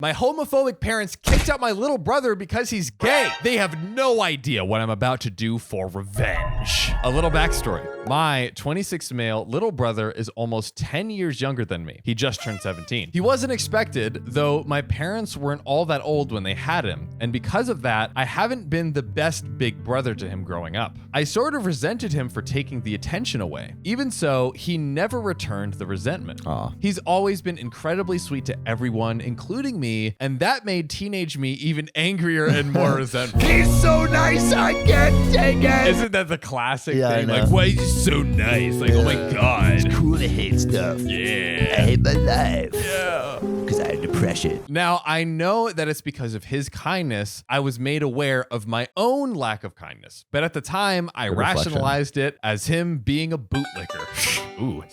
My homophobic parents kicked out my little brother because he's gay. They have no idea what I'm about to do for revenge. A little backstory. My 26 male little brother is almost 10 years younger than me. He just turned 17. He wasn't expected, though my parents weren't all that old when they had him. And because of that, I haven't been the best big brother to him growing up. I sort of resented him for taking the attention away. Even so, he never returned the resentment. Aw. He's always been incredibly sweet to everyone, including me, and that made teenage me even angrier and more resentful. He's so nice, I can't take it. Isn't that the classic Yeah, thing? I know. Like, why is he so nice? Like, oh my God. It's cool to hate stuff. Yeah. I hate my life. Yeah. Because I have depression. Now, I know that it's because of his kindness I was made aware of my own lack of kindness. But at the time, I rationalized it as him being a bootlicker. Ooh.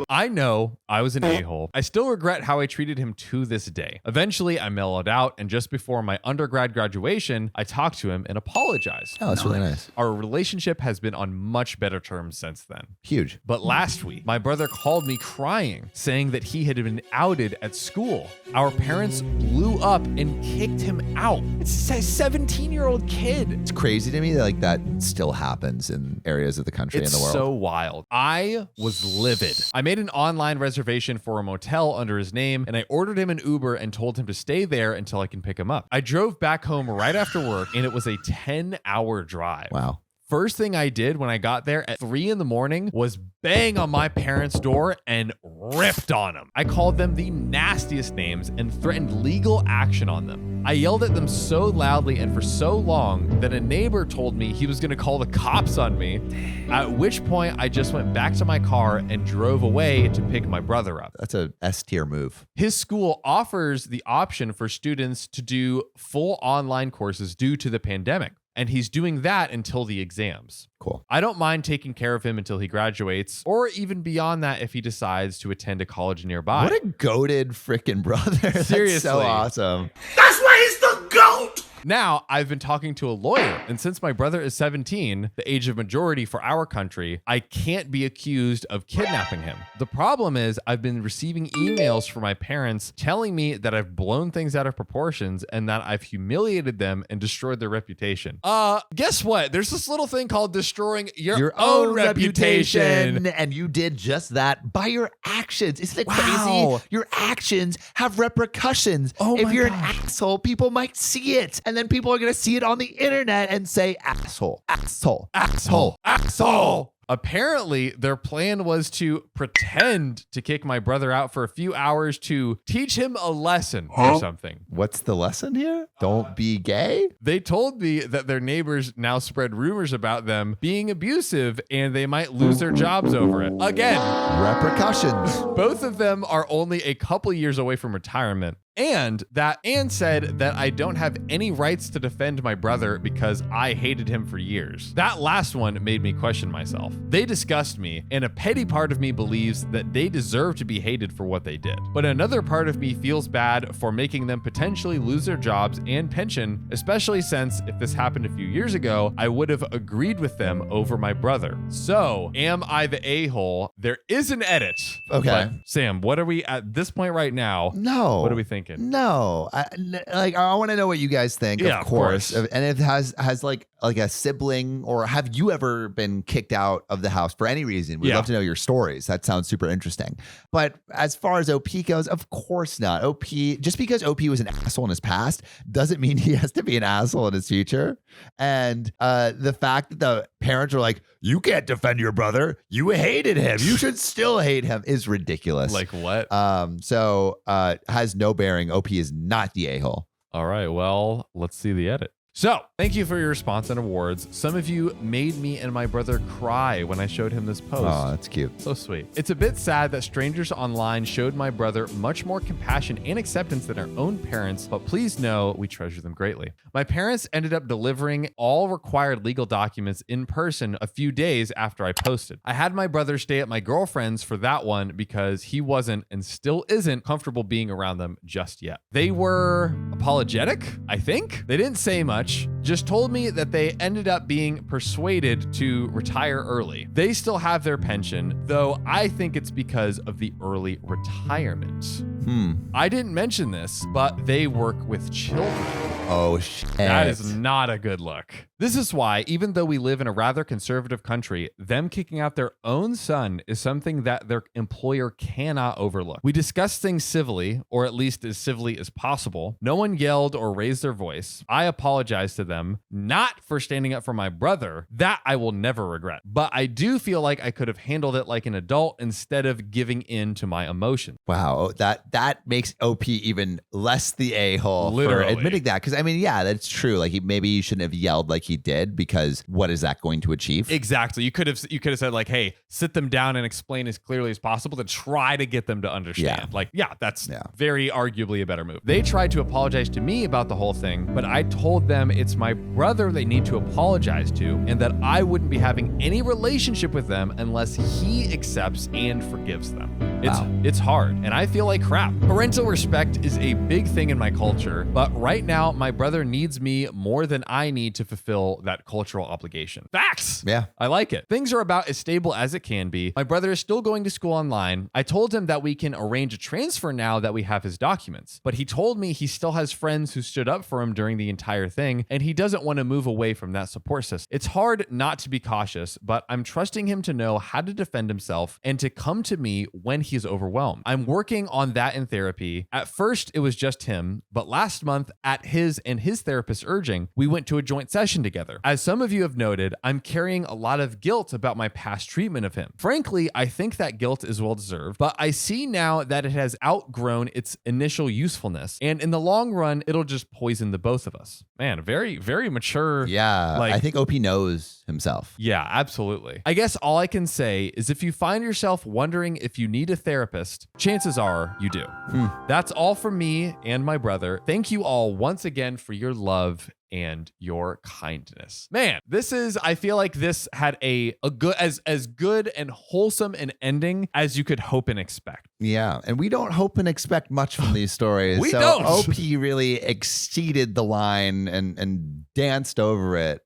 I know I was an a-hole. I still regret how I treated him to this day. Eventually, I mellowed out, and just before my undergrad graduation, I talked to him and apologized. Oh, that's really nice. Our relationship has been on much better terms since then. Huge. But last week, my brother called me crying, saying that he had been outed at school. Our parents blew up and kicked him out. It's a 17-year-old kid. It's crazy to me that like that still happens in areas of the country and the world. It's so wild. I was livid. I made an online reservation for a motel under his name, and I ordered him an Uber and told him to stay there until I can pick him up. I drove back home right after work, and it was a 10-hour drive. Wow. First thing I did when I got there at 3 a.m. was bang on my parents' door and ripped on them. I called them the nastiest names and threatened legal action on them. I yelled at them so loudly and for so long that a neighbor told me he was going to call the cops on me, at which point I just went back to my car and drove away to pick my brother up. That's a S-tier move. His school offers the option for students to do full online courses due to the pandemic. And he's doing that until the exams. Cool. I don't mind taking care of him until he graduates, or even beyond that if he decides to attend a college nearby. What a goated freaking brother. Seriously. That's so awesome. That's why he's the GOAT! Now, I've been talking to a lawyer, and since my brother is 17, the age of majority for our country, I can't be accused of kidnapping him. The problem is I've been receiving emails from my parents telling me that I've blown things out of proportions and that I've humiliated them and destroyed their reputation. Guess what? There's this little thing called destroying your own reputation. And you did just that by your actions. Isn't it Wow. crazy? Your actions have repercussions. Oh if my you're gosh. an asshole, people might see it. And then people are going to see it on the internet and say, asshole, asshole, asshole, asshole. Apparently, their plan was to pretend to kick my brother out for a few hours to teach him a lesson or something. What's the lesson here? Don't be gay? They told me that their neighbors now spread rumors about them being abusive and they might lose their jobs over it. Again, Repercussions. both of them are only a couple years away from retirement. And said that I don't have any rights to defend my brother because I hated him for years. That last one made me question myself. They disgust me, and a petty part of me believes that they deserve to be hated for what they did. But another part of me feels bad for making them potentially lose their jobs and pension, especially since if this happened a few years ago, I would have agreed with them over my brother. So, am I the a-hole? There is an edit. Okay. But Sam, what are we at this point right now? No. What are we thinking? No, I want to know what you guys think. Yeah, of course. of course. And if it has like a sibling, or have you ever been kicked out of the house for any reason? We'd love to know your stories. That sounds super interesting. But as far as OP goes, of course not. OP, just because OP was an asshole in his past doesn't mean he has to be an asshole in his future. And the fact that the parents are like, you can't defend your brother, you hated him, you should still hate him, is ridiculous. Like what? So has no bearing. OP is not the a-hole. All right, well, let's see the edit. So, thank you for your response and awards. Some of you made me and my brother cry when I showed him this post. Oh, that's cute. So sweet. It's a bit sad that strangers online showed my brother much more compassion and acceptance than our own parents, but please know we treasure them greatly. My parents ended up delivering all required legal documents in person a few days after I posted. I had my brother stay at my girlfriend's for that one because he wasn't and still isn't comfortable being around them just yet. They were apologetic, I think. They didn't say much, much. Just told me that they ended up being persuaded to retire early. They still have their pension, though I think it's because of the early retirement. I didn't mention this, but they work with children. Oh, shit. That is not a good look. This is why, even though we live in a rather conservative country, them kicking out their own son is something that their employer cannot overlook. We discussed things civilly, or at least as civilly as possible. No one yelled or raised their voice. I apologized to them, not for standing up for my brother. That I will never regret. But I do feel like I could have handled it like an adult instead of giving in to my emotions. Wow, that makes OP even less the a-hole for Literally. admitting that. Because I mean, yeah, that's true. Like maybe you shouldn't have yelled like he did, because what is that going to achieve? Exactly. You could have said like, hey, sit them down and explain as clearly as possible to try to get them to understand. That's very arguably a better move. They tried to apologize to me about the whole thing, but I told them it's my brother they need to apologize to, and that I wouldn't be having any relationship with them unless he accepts and forgives them. It's hard, and I feel like crap. Parental respect is a big thing in my culture, but right now my brother needs me more than I need to fulfill that cultural obligation. Facts! Yeah. I like it. Things are about as stable as it can be. My brother is still going to school online. I told him that we can arrange a transfer now that we have his documents, but he told me he still has friends who stood up for him during the entire thing, and he doesn't want to move away from that support system. It's hard not to be cautious, but I'm trusting him to know how to defend himself and to come to me when he's overwhelmed. I'm working on that in therapy. At first, it was just him, but last month, at his and his therapist's urging, we went to a joint session together. As some of you have noted, I'm carrying a lot of guilt about my past treatment of him. Frankly, I think that guilt is well deserved, but I see now that it has outgrown its initial usefulness, and in the long run, it'll just poison the both of us. Man, very, very mature. Yeah, I think OP knows himself. Yeah, absolutely. I guess all I can say is if you find yourself wondering if you need a therapist, chances are you do. That's all from me and my brother. Thank you all once again for your love and your kindness. Man, I feel like this had a good, as good and wholesome an ending as you could hope and expect. Yeah, and we don't hope and expect much from these stories. We so don't. OP really exceeded the line and danced over it.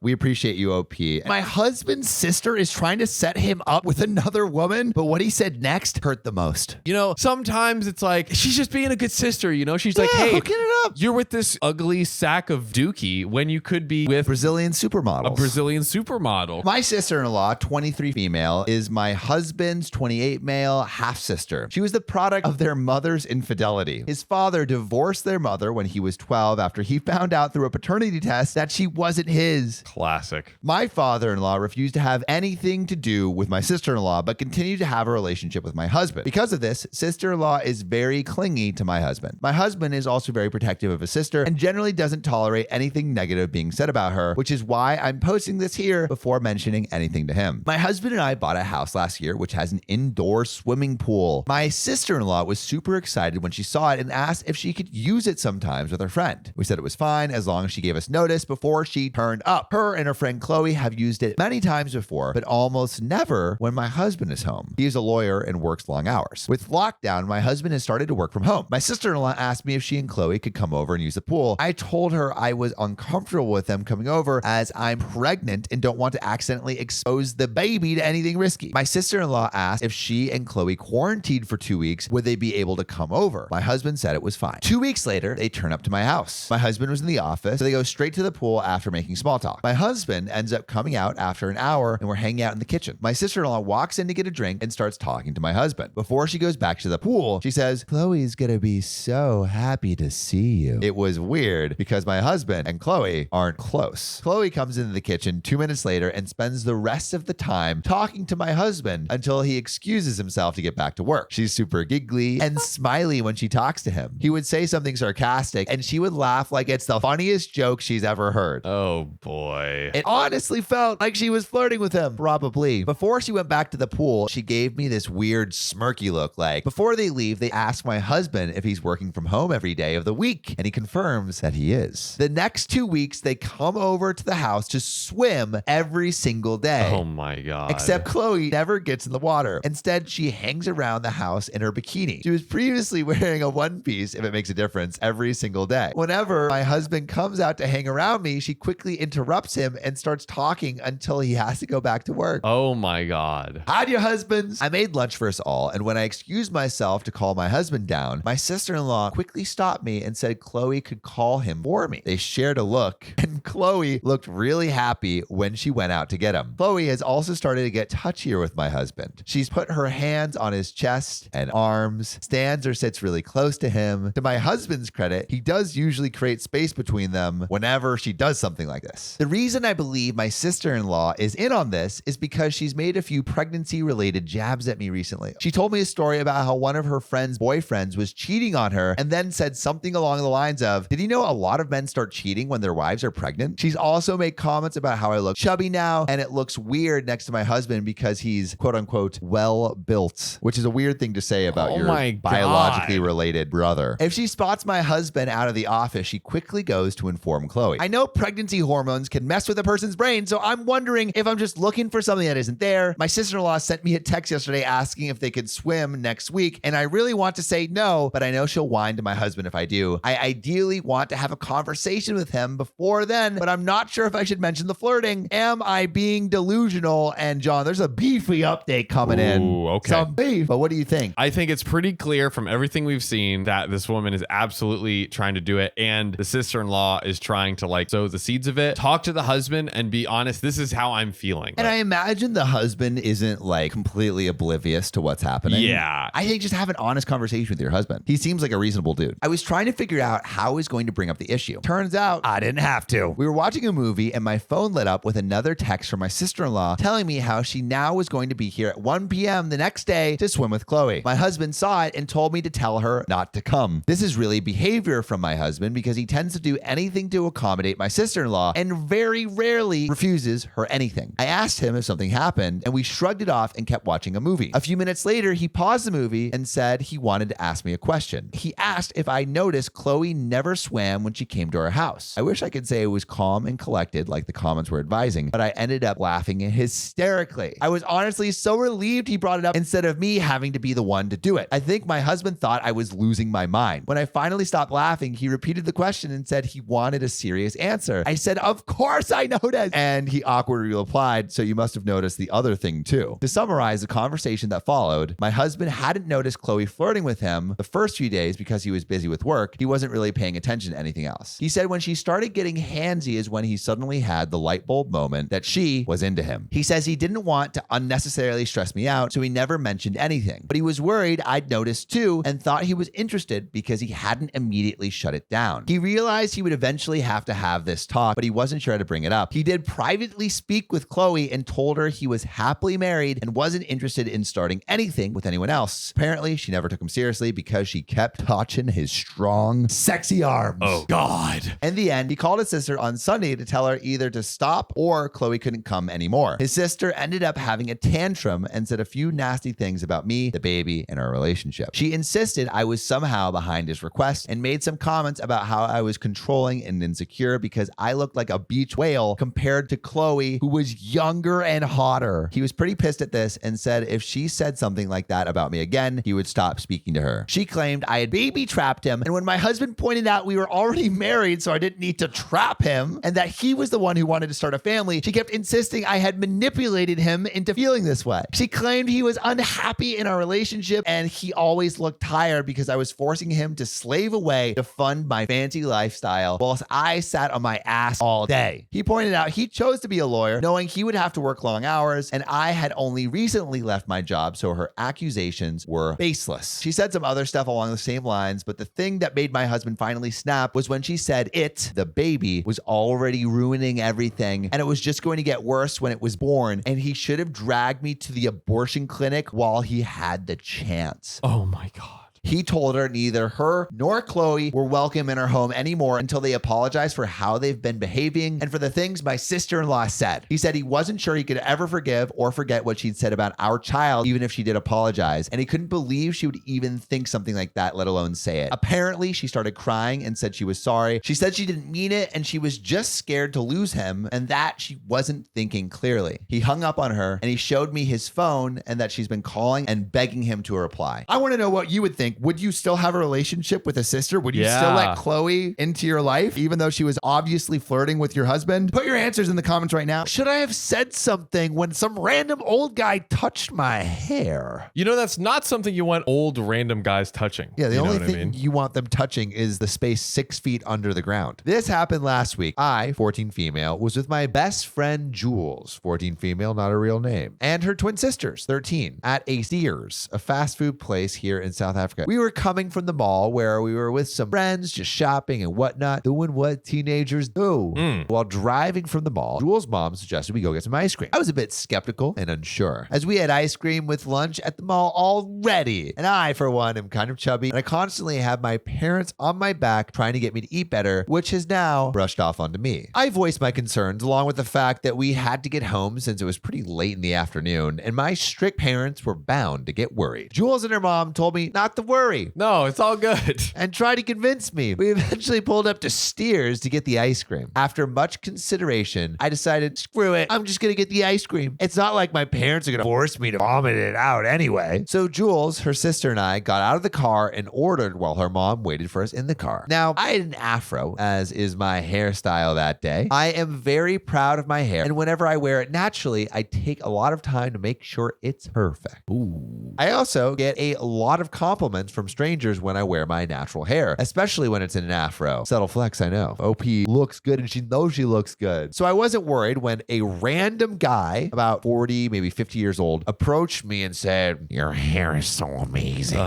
We appreciate you, OP. My husband's sister is trying to set him up with another woman, but what he said next hurt the most. You know, sometimes it's like, she's just being a good sister, you know? She's like, hey, hook it up. You're with this ugly sack of dookie when you could be with Brazilian supermodels. a Brazilian supermodel. My sister-in-law, 23 female, is my husband's 28 male half-sister. She was the product of their mother's infidelity. His father divorced their mother when he was 12 after he found out through a paternity test that she wasn't his. Classic. My father-in-law refused to have anything to do with my sister-in-law, but continued to have a relationship with my husband. Because of this, sister-in-law is very clingy to my husband. My husband is also very protective of his sister and generally doesn't tolerate anything negative being said about her, which is why I'm posting this here before mentioning anything to him. My husband and I bought a house last year, which has an indoor swimming pool. My sister-in-law was super excited when she saw it and asked if she could use it sometimes with her friend. We said it was fine as long as she gave us notice before she turned up. Her and her friend Chloe have used it many times before, but almost never when my husband is home. He is a lawyer and works long hours. With lockdown, my husband has started to work from home. My sister-in-law asked me if she and Chloe could come over and use the pool. I told her I was uncomfortable with them coming over as I'm pregnant and don't want to accidentally expose the baby to anything risky. My sister-in-law asked if she and Chloe quarantined for 2 weeks, would they be able to come over? My husband said it was fine. 2 weeks later, they turn up to my house. My husband was in the office, so they go straight to the pool after making small talk. My husband ends up coming out after an hour and we're hanging out in the kitchen. My sister-in-law walks in to get a drink and starts talking to my husband. Before she goes back to the pool, she says, Chloe's gonna be so happy to see you. It was weird because my husband and Chloe aren't close. Chloe comes into the kitchen 2 minutes later and spends the rest of the time talking to my husband until he excuses himself to get back to work. She's super giggly and smiley when she talks to him. He would say something sarcastic and she would laugh like it's the funniest joke she's ever heard. Oh boy. It honestly felt like she was flirting with him, probably. Before she went back to the pool, she gave me this weird smirky look. Like, before they leave, they ask my husband if he's working from home every day of the week, and he confirms that he is. The next 2 weeks, they come over to the house to swim every single day. Oh my God. Except Chloe never gets in the water. Instead, she hangs around the house in her bikini. She was previously wearing a one piece, if it makes a difference, every single day. Whenever my husband comes out to hang around me, she quickly interrupts him and starts talking until he has to go back to work. Oh my God. How'd your husbands? I made lunch for us all, and when I excused myself to call my husband down, my sister-in-law quickly stopped me and said Chloe could call him for me. They shared a look, and Chloe looked really happy when she went out to get him. Chloe has also started to get touchier with my husband. She's put her hands on his chest and arms, stands or sits really close to him. To my husband's credit, he does usually create space between them whenever she does something like this. The reason I believe my sister-in-law is in on this is because she's made a few pregnancy-related jabs at me recently. She told me a story about how one of her friend's boyfriends was cheating on her and then said something along the lines of, did you know a lot of men start cheating when their wives are pregnant? She's also made comments about how I look chubby now and it looks weird next to my husband because he's quote unquote well built, which is a weird thing to say about your biologically related brother. If she spots my husband out of the office, she quickly goes to inform Chloe. I know pregnancy hormones can mess with a person's brain, so I'm wondering if I'm just looking for something that isn't there. My sister-in-law sent me a text yesterday asking if they could swim next week, and I really want to say no, but I know she'll whine to my husband if I do. I ideally want to have a conversation with him before then, but I'm not sure if I should mention the flirting. Am I being delusional? And John, there's a beefy update coming in. Okay. Some beef, but what do you think? I think it's pretty clear from everything we've seen that this woman is absolutely trying to do it, and the sister-in-law is trying to like sow the seeds of it. Talk to the husband and be honest. This is how I'm feeling. And I imagine the husband isn't like completely oblivious to what's happening. Yeah. I think just have an honest conversation with your husband. He seems like a reasonable dude. I was trying to figure out how he's going to bring up the issue. Turns out I didn't have to. We were watching a movie and my phone lit up with another text from my sister-in-law telling me how she now was going to be here at 1 p.m. the next day to swim with Chloe. My husband saw it and told me to tell her not to come. This is really behavior from my husband because he tends to do anything to accommodate my sister-in-law and very rarely refuses her anything. I asked him if something happened and we shrugged it off and kept watching a movie. A few minutes later, he paused the movie and said he wanted to ask me a question. He asked if I noticed Chloe never swam when she came to our house. I wish I could say it was calm and collected like the comments were advising, but I ended up laughing hysterically. I was honestly so relieved he brought it up instead of me having to be the one to do it. I think my husband thought I was losing my mind. When I finally stopped laughing, he repeated the question and said he wanted a serious answer. I said, of course I noticed. And he awkwardly replied, so you must have noticed the other thing too. To summarize the conversation that followed, my husband hadn't noticed Chloe flirting with him the first few days because he was busy with work. He wasn't really paying attention to anything else. He said when she started getting handsy is when he suddenly had the light bulb moment that she was into him. He says he didn't want to unnecessarily stress me out, so he never mentioned anything. But he was worried I'd noticed too and thought he was interested because he hadn't immediately shut it down. He realized he would eventually have to have this talk, but he wasn't sure how to bring it up. He did privately speak with Chloe and told her he was happily married and wasn't interested in starting anything with anyone else. Apparently, she never took him seriously because she kept touching his strong, sexy arms. Oh, God. In the end, he called his sister on Sunday to tell her either to stop or Chloe couldn't come anymore. His sister ended up having a tantrum and said a few nasty things about me, the baby, and our relationship. She insisted I was somehow behind his request and made some comments about how I was controlling and insecure because I looked like a beach whale compared to Chloe, who was younger and hotter. He was pretty pissed at this and said if she said something like that about me again, he would stop speaking to her. She claimed I had baby trapped him, and when my husband pointed out we were already married, so I didn't need to trap him, and that he was the one who wanted to start a family, she kept insisting I had manipulated him into feeling this way. She claimed he was unhappy in our relationship, and he always looked tired because I was forcing him to slave away to fund my fancy lifestyle whilst I sat on my ass all day. He pointed out he chose to be a lawyer, knowing he would have to work long hours, and I had only recently left my job, so her accusations were baseless. She said some other stuff along the same lines, but the thing that made my husband finally snap was when she said the baby, was already ruining everything, and it was just going to get worse when it was born, and he should have dragged me to the abortion clinic while he had the chance. Oh my God. He told her neither her nor Chloe were welcome in her home anymore until they apologized for how they've been behaving and for the things my sister-in-law said. He said he wasn't sure he could ever forgive or forget what she'd said about our child, even if she did apologize. And he couldn't believe she would even think something like that, let alone say it. Apparently, she started crying and said she was sorry. She said she didn't mean it and she was just scared to lose him and that she wasn't thinking clearly. He hung up on her and he showed me his phone and that she's been calling and begging him to reply. I want to know what you would think. Would you still have a relationship with a sister? Would you still let Chloe into your life, even though she was obviously flirting with your husband? Put your answers in the comments right now. Should I have said something when some random old guy touched my hair? You know, that's not something you want old random guys touching. Yeah, the only thing you want them touching is the space 6 feet under the ground. This happened last week. I, 14 female, was with my best friend Jules, 14 female, not a real name, and her twin sisters, 13, at a Sears, a fast food place here in South Africa. We were coming from the mall where we were with some friends, just shopping and whatnot, doing what teenagers do. While driving from the mall, Jules' mom suggested we go get some ice cream. I was a bit skeptical and unsure, as we had ice cream with lunch at the mall already. And I, for one, am kind of chubby, and I constantly have my parents on my back trying to get me to eat better, which has now brushed off onto me. I voiced my concerns along with the fact that we had to get home since it was pretty late in the afternoon, and my strict parents were bound to get worried. Jules and her mom told me not to worry. No, it's all good. And try to convince me. We eventually pulled up to Steers to get the ice cream. After much consideration, I decided, screw it, I'm just gonna get the ice cream. It's not like my parents are gonna force me to vomit it out anyway. So Jules, her sister, and I got out of the car and ordered while her mom waited for us in the car. Now, I had an afro, as is my hairstyle that day. I am very proud of my hair, and whenever I wear it naturally, I take a lot of time to make sure it's perfect. Ooh. I also get a lot of compliments from strangers when I wear my natural hair, especially when it's in an afro. Subtle flex, I know. OP looks good and she knows she looks good. So I wasn't worried when a random guy, about 40, maybe 50 years old, approached me and said, "Your hair is so amazing."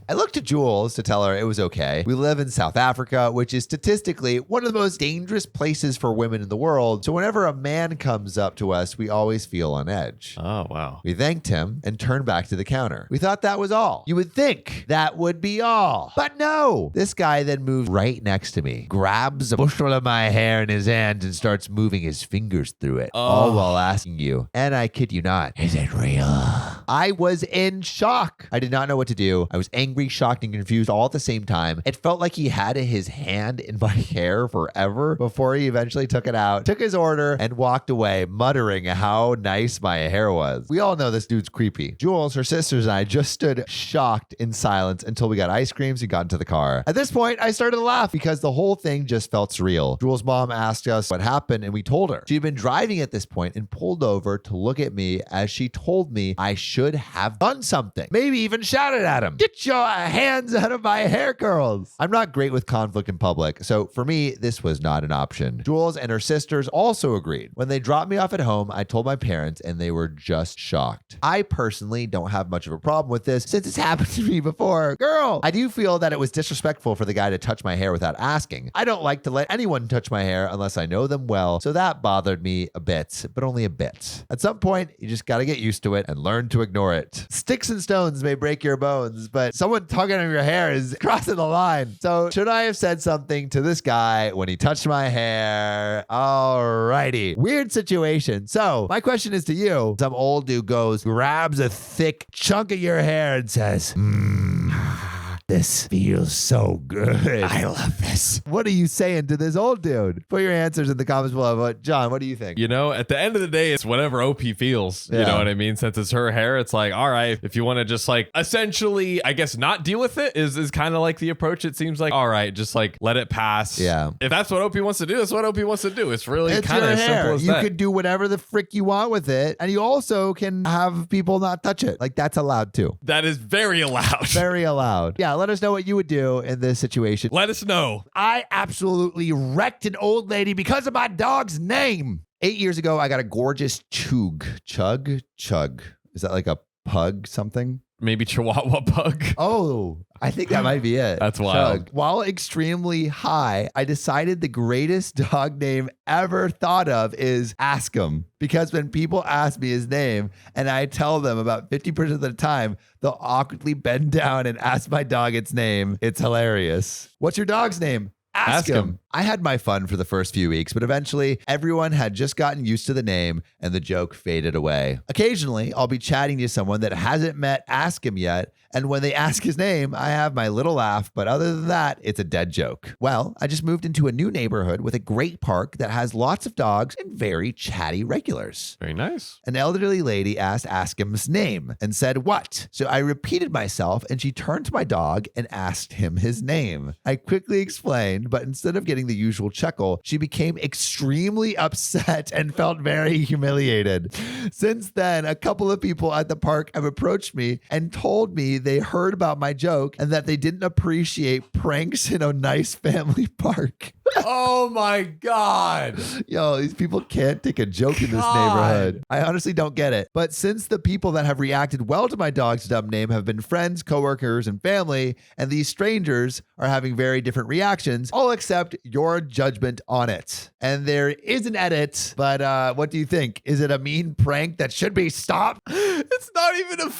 I looked to Jules to tell her it was okay. We live in South Africa, which is statistically one of the most dangerous places for women in the world. So whenever a man comes up to us, we always feel on edge. Oh, wow. We thanked him and turned back to the counter. We thought that was all. You would think that would be all. But no! This guy then moves right next to me, grabs a bushel of my hair in his hand and starts moving his fingers through it, all while asking you, and I kid you not, is it real? I was in shock. I did not know what to do. I was angry, shocked, and confused all at the same time. It felt like he had his hand in my hair forever before he eventually took it out, took his order, and walked away, muttering how nice my hair was. We all know this dude's creepy. Jules, her sisters, and I just stood shocked in silence until we got ice creams and got into the car. At this point, I started to laugh because the whole thing just felt surreal. Jules' mom asked us what happened, and we told her. She'd been driving at this point and pulled over to look at me as she told me I should have done something. Maybe even shouted at him, "Get your hands out of my hair curls." I'm not great with conflict in public, so for me, this was not an option. Jules and her sisters also agreed. When they dropped me off at home, I told my parents and they were just shocked. I personally don't have much of a problem with this since it's happened to me before. Girl, I do feel that it was disrespectful for the guy to touch my hair without asking. I don't like to let anyone touch my hair unless I know them well, so that bothered me a bit, but only a bit. At some point, you just gotta get used to it and learn to ignore it. Sticks and stones may break your bones, but someone tugging on your hair is crossing the line. So should I have said something to this guy when he touched my hair? Alrighty. Weird situation. So my question is to you. Some old dude grabs a thick chunk of your hair and says, "This feels so good. I love this." What are you saying to this old dude? Put your answers in the comments below. But John, what do you think? You know, at the end of the day, it's whatever OP feels. You know what I mean? Since it's her hair, it's like, all right, if you want to just like essentially, I guess, not deal with it is kind of like the approach. It seems like, all right, just like let it pass. Yeah. If that's what OP wants to do, that's what OP wants to do. It's really It's kind of your as hair. simple as You that. could do whatever the frick you want with it. And you also can have people not touch it. Like that's allowed too. That is very allowed. Very allowed. Yeah, let us know what you would do in this situation. Let us know. I absolutely wrecked an old lady because of my dog's name. 8 years ago, I got a gorgeous chug. Is that like a pug something? Maybe Chihuahua Pug. Oh, I think that might be it. That's wild. Chug. While extremely high, I decided the greatest dog name ever thought of is Ask 'em. Because when people ask me his name and I tell them about 50% of the time, they'll awkwardly bend down and ask my dog its name. It's hilarious. What's your dog's name? Ask him. I had my fun for the first few weeks, but eventually everyone had just gotten used to the name and the joke faded away. Occasionally, I'll be chatting to someone that hasn't met Ask him yet, and when they ask his name, I have my little laugh, but other than that, it's a dead joke. Well, I just moved into a new neighborhood with a great park that has lots of dogs and very chatty regulars. Very nice. An elderly lady asked Ask him's name and said, "What?" So I repeated myself and she turned to my dog and asked him his name. I quickly explained, but instead of getting the usual chuckle, she became extremely upset and felt very humiliated. Since then, a couple of people at the park have approached me and told me they heard about my joke and that they didn't appreciate pranks in a nice family park. Oh my God. Yo, these people can't take a joke in this neighborhood. I honestly don't get it. But since the people that have reacted well to my dog's dumb name have been friends, coworkers, and family, and these strangers are having very different reactions, I'll accept your judgment on it. And there is an edit, but what do you think? Is it a mean prank that should be stopped? It's not even a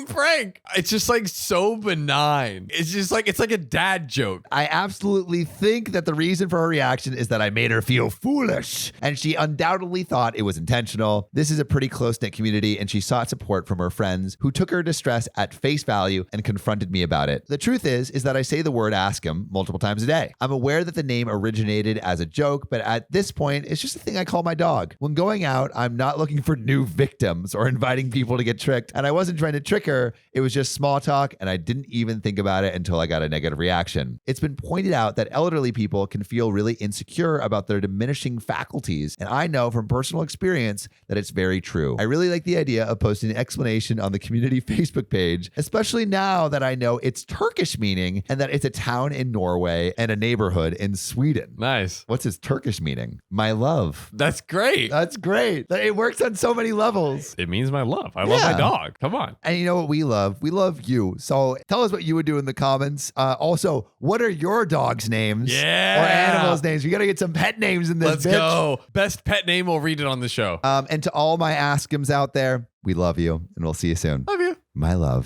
prank. It's just like so benign. It's just like, it's like a dad joke. I absolutely think that the reason for her reaction is that I made her feel foolish, and she undoubtedly thought it was intentional. This is a pretty close-knit community, and she sought support from her friends who took her distress at face value and confronted me about it. The truth is that I say the word ask him multiple times a day. I'm aware that the name originated as a joke, but at this point, it's just a thing I call my dog. When going out, I'm not looking for new victims or inviting people to get tricked, and I wasn't trying to trick her. It was just small talk, and I didn't even think about it until I got a negative reaction. It's been pointed out that elderly people can feel really insecure about their diminishing faculties, and I know from personal experience that it's very true. I really like the idea of posting an explanation on the community Facebook page, especially now that I know its Turkish meaning and that it's a town in Norway and a neighborhood in Sweden. Nice. What's its Turkish meaning? My love. That's great. That's great. It works on so many levels. It means my love. I love my dog. Come on. And you know what we love? We love you. So tell us what you would do in the comments. Also, what are your dog's names? Yeah. Or animals' names? We got to get some pet names in this. Let's go. Best pet name, we'll read it on the show. And to all my Ask-ems out there, we love you and we'll see you soon. Love you. My love.